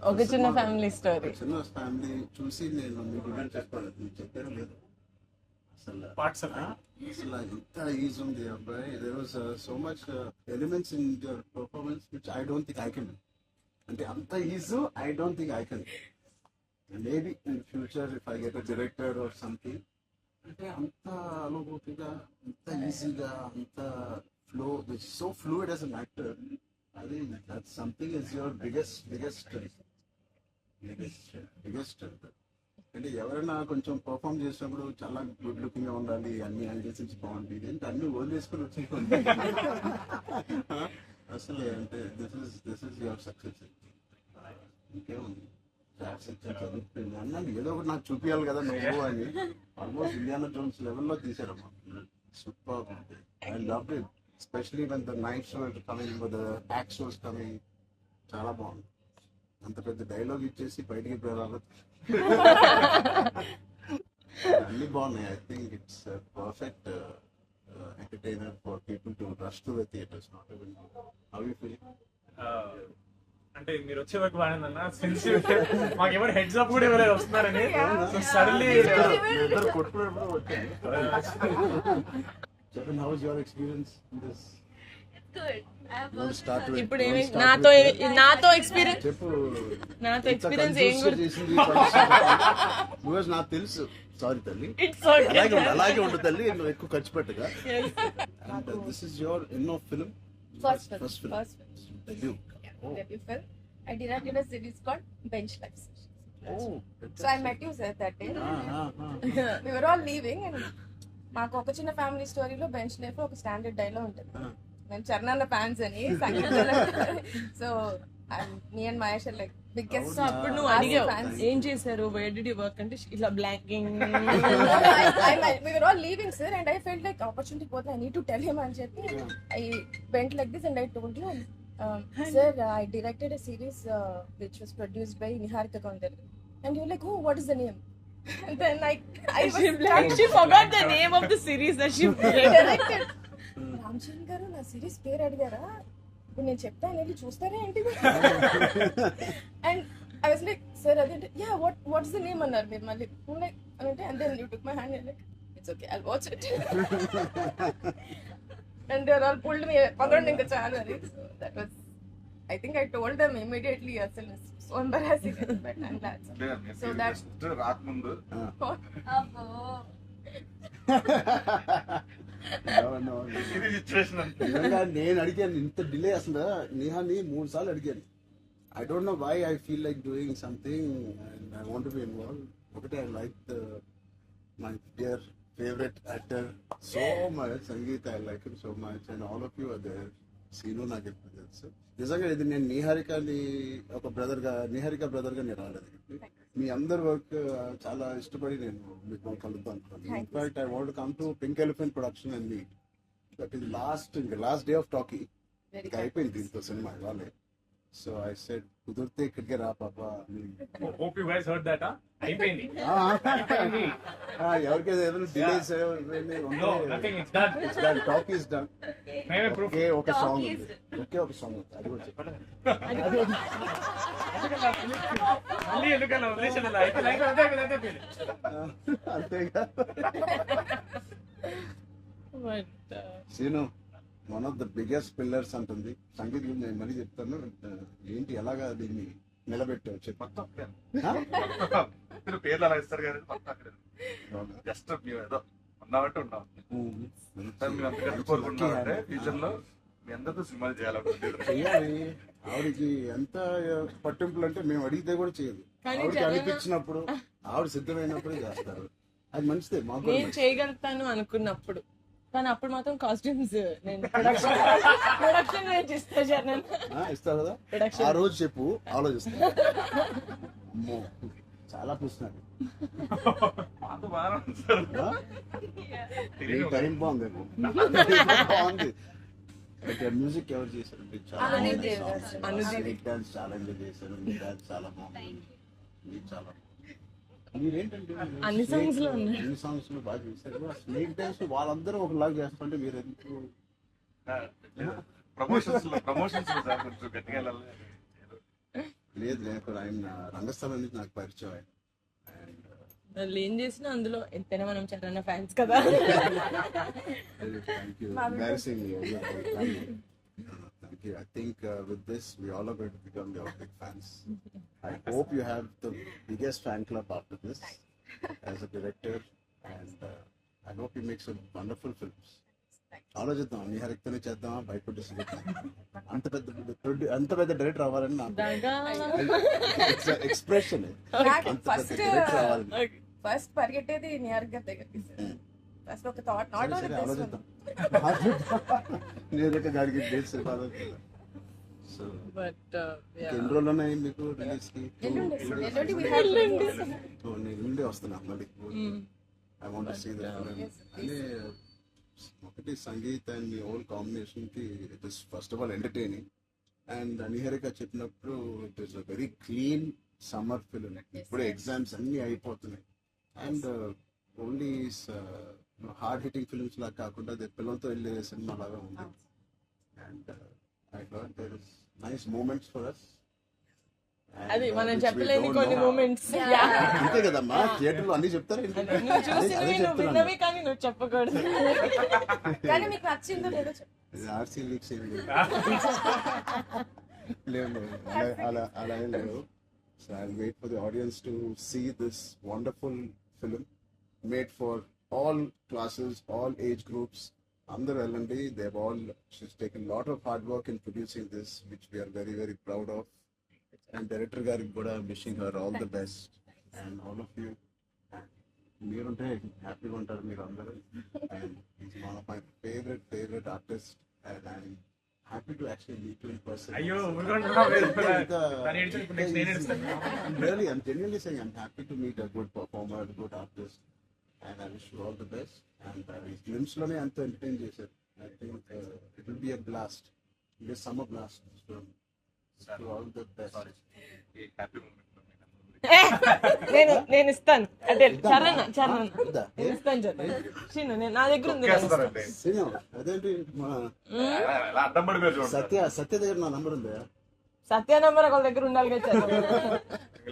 ఒక చిన్న family story. చిన్న ఫ్యామిలీ చూసి నేను మీకు చెప్పాను, చెప్పాను లేదు అసలు ఇంత ఈజీ ఉంది అబ్బాయి. There was so much elements in your performance which I don't think I can. అంటే అంత easy I don't think I can. Maybe in future if I get a director or something, అంటే అంత అనుభూతిగా, అంత ఈజీగా, అంత flow, so fluid as an actor. అది that something is your biggest అంటే ఎవరైనా కొంచెం పర్ఫామ్ చేసినప్పుడు చాలా గుడ్ లుకింగ్ గా ఉండాలి, అన్ని యాంగిల్స్ నుంచి బాగుంది, ఏంటి అన్ని వదిలేసుకుని వచ్చి అసలు అంటే దిస్ ఇస్ యువర్ సక్సెస్. ఇంకేముంది, అన్నాను ఏదో ఒకటి నాకు చూపించాలి కదా నువ్వు అని. ఆల్మోస్ట్ ఇండియానా జోన్స్ లెవెల్లో తీసారమ్మా. Super, I love it, especially when the night show coming, the act shows coming, చాలా బాగుంది. అంత పెద్ద డైలాగ్ ఇచ్చేసి బయటికి రావాలి, అన్ని బాగున్నాయి. I think it's perfect entertainer for people to rush to the theatres. Not even how you feel? అంటే మీరు వచ్చే వరకు బాగుందన్న, సిన్సియర్ మాకు ఎవరు హెడ్స్ అప్ కూడా ఎవరైనా వస్తున్నారని సడన్లీ కొట్టుకున్నప్పుడు వచ్చాను. చెప్పండి, how is your experience in this? ఇప్పుడు నాతో ఎక్స్పీరియన్స్ ఏం నాకు తెలుసు. సారీ తల్లి, అలాగే ఉండు తల్లి, నువ్వు ఎక్కువ ఖర్చు పెట్టగా. అండ్ దిస్ ఇస్ యువర్ ఎన్నో film? First film. Debut film. I directed a series called Bench Life. So I met you, sir, that day. We were all leaving and మాకు ఒక చిన్న ఫ్యామిలీ స్టోరీలో బెంచ్ లైఫ్ ఒక standard dialogue ఉంటుంది. నేను Charan fans అని so me and Mahesh like biggest. అప్పుడు నువ్వు అడిగావు ఏం చేశారు, వేర్ డిడ్ యు వర్క్ అంటే ఇలా blanking. we were all leaving, sir, and I felt like opportunity పోతే I need to tell him అని చెప్పి I went like this and I told you, sir, I directed a series which was produced by Niharika Kaundarga, and you were like, oh, what is the name? And then she forgot the name of the series that she directed. Ram Charan గారు నా series పేరు అడిగారా, ఇప్పుడు నేను చెప్తాను వెళ్ళి చూస్తారా ఏంటి? And I was like, sir అదేంటి, యా వాట్స్ ద నేమ్ అన్నారు మీరు మళ్ళీ లైక్ అంటే, and then you took my hand like it's okay I'll watch it. And they are all pulled me, పదండి ఇంకా చాలు అని. That was, I think I told them immediately, అసలు so embarrassing, but I'm glad. So that రాకముందు నేను అడిగాను ఇంత delay అసలు నేహాని 3 సార్లు అడిగాను. I don't know why I feel like doing something and I want to be involve. ఒకటే I like my dear favourite actor so much, Sangeetha I like him so much and all of you are there. Seenu నాకు ఎప్పుడు తెలుసు. నిజంగా ఇది నేను నిహారికని ఒక Niharika brother గా నేను రాలేదు. మీ అందరి వర్క్ చాలా ఇష్టపడి నేను మీకు కలుద్దాం అనుకున్నాను. In fact I want come to pink elephant production and meet. That is last day of talkie. ఇంకా అయిపోయింది దీంతో సినిమా ఇవ్వాలి. సో ఐ సెడ్ కుదిరితే ఇక్కడికే రా పాపా. Hope you guys heard that. అయిపోయింది. ఎవరికైనా ఏదైనా delays no nothing, it's done. It's done. Talk is done. మేమే ప్రూఫ్. ఓకే ఒక సాంగ్ అది కూడా చెప్పండి. మళ్ళీ ఎందుకన్నా వదిలేసాను అయితే లైక్ అంతే అంతేగా. Seenu one of the biggest pillars అంటుంది సంగీత గురించి. నేను మళ్ళీ చెప్తాను ఏంటి ఎలాగా దీన్ని నిలబెట్టావు చెప్పు. పేర్లు అలా ఇస్తారు కానీ జస్ట్ మేము ఏదో ఉన్నామంటే ఉన్నాం. మేము అంతగా కోరుకుంటున్నామంటే ఫ్యూచర్ లో మీ అందరితో సినిమాలు చేయాలి. ఆవిడకి ఎంత పట్టింపులు అంటే మేము అడిగితే కూడా చేయదు. ఆవిడకి అనిపించినప్పుడు ఆవిడ సిద్ధమైనప్పుడే చేస్తారు. అది మంచిదే. మాకు నేను చేయగలుగుతాను అనుకున్నప్పుడు, కానీ అప్పుడు మాత్రం కాస్ట్యూమ్స్ నేను ప్రొడక్షన్ ఇస్తారు కదా. ఆ రోజు చెప్పు, ఆలోచిస్తా. అమ్మో చాలా చూస్తున్నాడు. టైం బాగుంది బాగుంది. మ్యూజిక్ ఎవరు చేశారు? చాలా డాన్స్ చాలా ఎంజాయ్ చేశారు. మీ డాన్స్ చాలా బాగుంది. మీరు చాలా మీరేంటంటే అన్ని సాంగ్స్ లో అన్ని సాంగ్స్ లో బాగా చేశారు. స్నేక్ డాన్స్ వాళ్ళందరూ ఒకలాగా చేస్తుంటే మీరు ఎందుకు ప్రమోషన్స్ కొంచెం గట్టిగా వెళ్ళాలి. లేదు లేదు, ఆయన రంగస్థలం నుంచి నాకు పరిచయం ఆయన. అండ్ వాళ్ళు ఏం చేసినా అందులో ఎంతైనా మనం చరణ్ ఫ్యాన్స్ కదా. thank you. Embarrassing me. Thank you. I think with this, we all are going to become your big fans. I hope you have the biggest fan club after this as a director, and I hope you make some wonderful films. ఆలోచిద్దాం, నిహారికతోనే చేద్దామా, బయట అంత పెద్ద director అవ్వాలని నాకు expression. First పరిగెట్టేది Niharika గారి దగ్గరికి. First ఒక థాట్, నాట్ ఓన్లీ ఆలోచిద్దాం. నిహారిక గారికి డేట్స్ సో బట్ ఎన్ని రోజులు ఉన్నాయి మీకు రిలీజ్ కి? ఎల్లుండి వస్తున్నా మళ్ళీ. I want to see the film. అంటే ఒకటి Sangeeth and me all combination కి it is first of all entertaining. And Niharika చెప్పినప్పుడు it is a very clean summer film. ఇప్పుడు ఎగ్జామ్స్ అన్ని అయిపోతున్నాయి and only hard hitting films లాగా కాకుండా అది పిల్లలతో వెళ్ళే సినిమా లాగా ఉంది. And I thought there is nice moments for us. అది మనం చెప్పలేని కొన్ని మూమెంట్స్. అంతే కదమ్మా, థియేటర్ లో అన్ని చెప్తారు. నువ్వు చూసినవి నువ్వు విన్నవి కానీ నువ్వు చెప్పకూడదు. కానీ మీకు నచ్చిందో లేదో చెప్పు. ఆర్సీ లీక్స్ ఏమి లేవు, అలా ఏం లేవు. So I will wait for the audience to see this wonderful film made for all classes, all age groups. అందరూ వెళ్ళండి. They have all taken lot of hard work in producing this, which we are very very proud of. And director గారికి కూడా wishing her all the best. And all of you, మీరుంటే హ్యాపీగా ఉంటారు మీరు అందరూ. And is one of my favourite artist and I'm happy to actually meet you in person. అయ్యో Really, I'm genuinely saying I'm happy to meet a good performer, a good artist, and I wish you all the best. And films లోనే అంత entertain చేశారు. I think it will be a blast. It is summer blast. So all the best. Happy moment నేను ఇస్తాను. అదే చరణ్ నేను ఇస్తాను. చిన్న నా దగ్గర ఉంది. అదేంటి మన అడ్డం పడిపోయారు చూడండి. సత్య దగ్గర నా నంబర్ ఉందా? సత్య నంబర్ ఒకళ్ళ దగ్గర ఉండాలి కదా.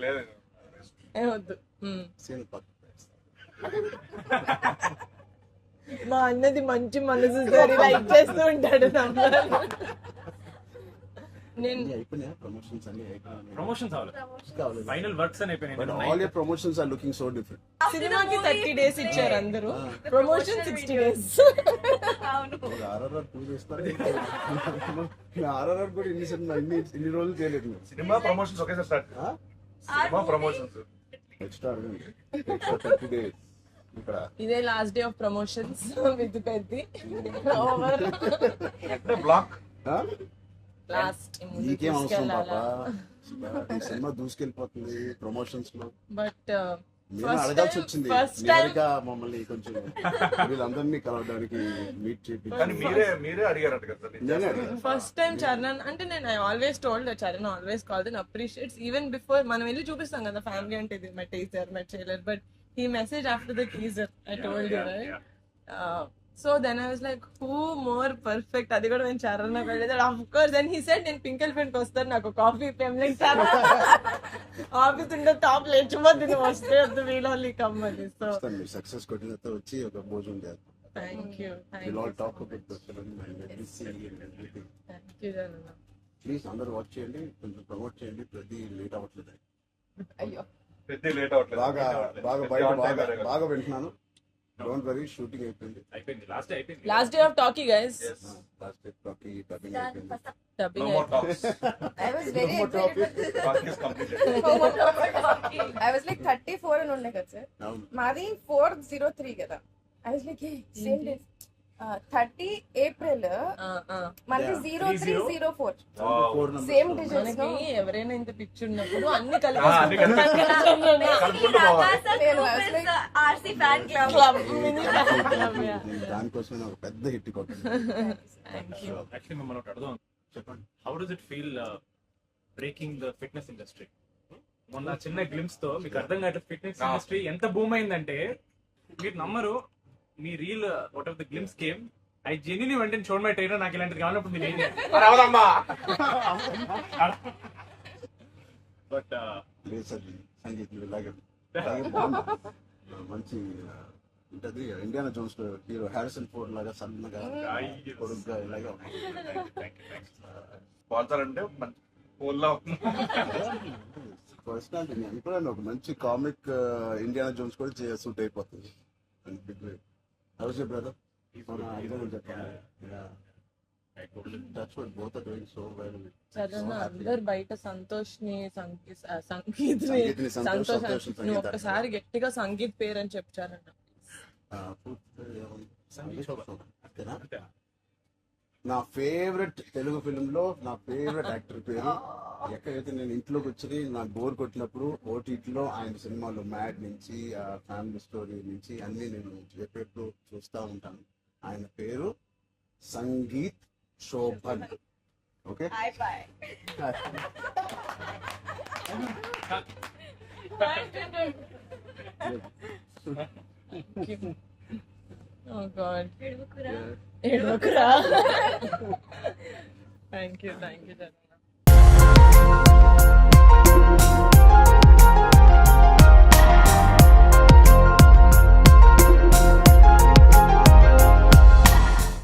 లేదు ఏమొద్దు. సీన్ పక్క మా అన్నది మంచి మనసు సరి లైక్ చేస్తూ ఉంటాడు నంబర్. నేను అయిపోయినా ప్రమోషన్స్ అన్ని అయిపోయినా. ప్రమోషన్స్ అవ్వాలి, ఫైనల్ వర్క్స్ అని అయిపోయినాయి. But all your promotions are looking so different. సినిమాకి 30 days ఇచ్చారు అందరూ, ప్రమోషన్ 60 days. RRR 2 చేస్తారు. RRR కూడా ఇన్ని రోజులు చేయలేదు. సినిమా ప్రమోషన్స్ ఒకేసారి start. Cinema promotions extra 30 days ఇక్కడ. ఇదే last day of promotions with Peddi over అంటే బ్లాక్. లాస్ట్. నీకేం అవసరం పాపా, ఈ సినిమా దూసుకెళ్ళిపోతుంది ప్రమోషన్స్ లో. బట్ నేను అడగాల్సి వచ్చింది నిహారిక మమ్మల్ని కొంచెం వీళ్ళందరినీ కలవడానికి మీట్ చేసి. కానీ మీరే అడిగారంట కదా. ఫస్ట్ టైం చరణ్ అంటే నేను I always told Charan always called and appreciates even before మనం వెళ్ళి చూపిస్తాం కదా ఫ్యామిలీ అంటే ఇది my teaser my trailer, but he messaged after the teaser. I told you, right? So then I was like, who more perfect? Adi kuda men charana kalleda. Of course. Then he said, "Nen Pink Elephant ko vastanu naku coffee family charana." Office unde top lechuma dinu vaste adu we'll only come ani. So success kotinatha vachi oka bhojam cheyadam. thank you. We'll all talk about the film and let me see and everything. Thank you Janana. Please అందరూ watch చేయండి, కొంచెం promote చేయండి. ప్రతి late అవ్వట్లేదు. అయ్యో పెద్ద late అవ్వట్లేదు. బాగా వింటున్నాను. డోంట్ వరీ, షూటింగ్ అయిపోయింది. Last day of talkie guys. Last day talking అయిపోయింది. Dubbing No more talks. I was very excited. Talk is completed. I was like 34 అని ఉండే కదా సార్. అవును. మాది 403 కదా. I was like, hey, same day. 30 April మనకి 0304 same digits లో. మనకి ఎవరైనా ఇంత పిక్చర్ ఉన్నప్పుడు అన్ని కలిపి దానికోసం ఒక పెద్ద హిట్ కొట్టింది. యాక్చువల్లీ మిమ్మల్ని ఒకటి అడుగుదాం. చెప్పండి. How does it feel breaking the fitness industry? మొన్న చిన్న గ్లిమ్స్ తో మీకు అర్థం కావట్లేదు ఫిట్నెస్ ఇండస్ట్రీ ఎంత బూమ్ అయిందంటే మీరు నమ్మరు. మీ reel what of the glimpse came, I genuinely వెంట చూడ మై ట్రైనర్ నాకు ఇలాంటిది కావాలన్నప్పుడు నేను ఏం చేయాలి? బట్ లేదు సార్ సంగీత్ ఇలాగే బాగుంది. మంచి ఉంటుంది. Indiana Jones hero Harrison Ford లాగా సన్నగా పొడుగ్గా ఇలాగే స్పాన్సర్ అంటే మంచి పోల్లా పర్సనాలిటీ. నేను అనుకున్నాను ఒక మంచి కామిక్ ఇండియానా జోన్స్ కూడా సూట్ అయిపోతుంది. House you brother? That's what both are doing so well. చదవన So happy. అందరు బయట సంతోష్ ని సంగీత్ సంగీత్ని సంతోష్, సంతోష్ సంతోష్ నువ్వు సంగీత్ ఒక్కసారి గట్టిగా సంగీత్ పేరు అని చెప్తారన్న. అంతేనా? నా ఫేవరెట్ తెలుగు ఫిల్మ్ లో నా ఫేవరెట్ యాక్టర్ పేరు. ఎక్కడైతే నేను ఇంట్లోకి వచ్చి నాకు బోర్ కొట్టినప్పుడు ఓటీటీలో ఆయన సినిమాలు మ్యాడ్ నుంచి ఫ్యామిలీ స్టోరీ నుంచి అన్ని నేను ఎప్పుడెప్పుడు చూస్తూ ఉంటాను. ఆయన పేరు Sangeet Shobhan. Okay, Oh God. Edvukura. Edvukura. Thank you, Jana.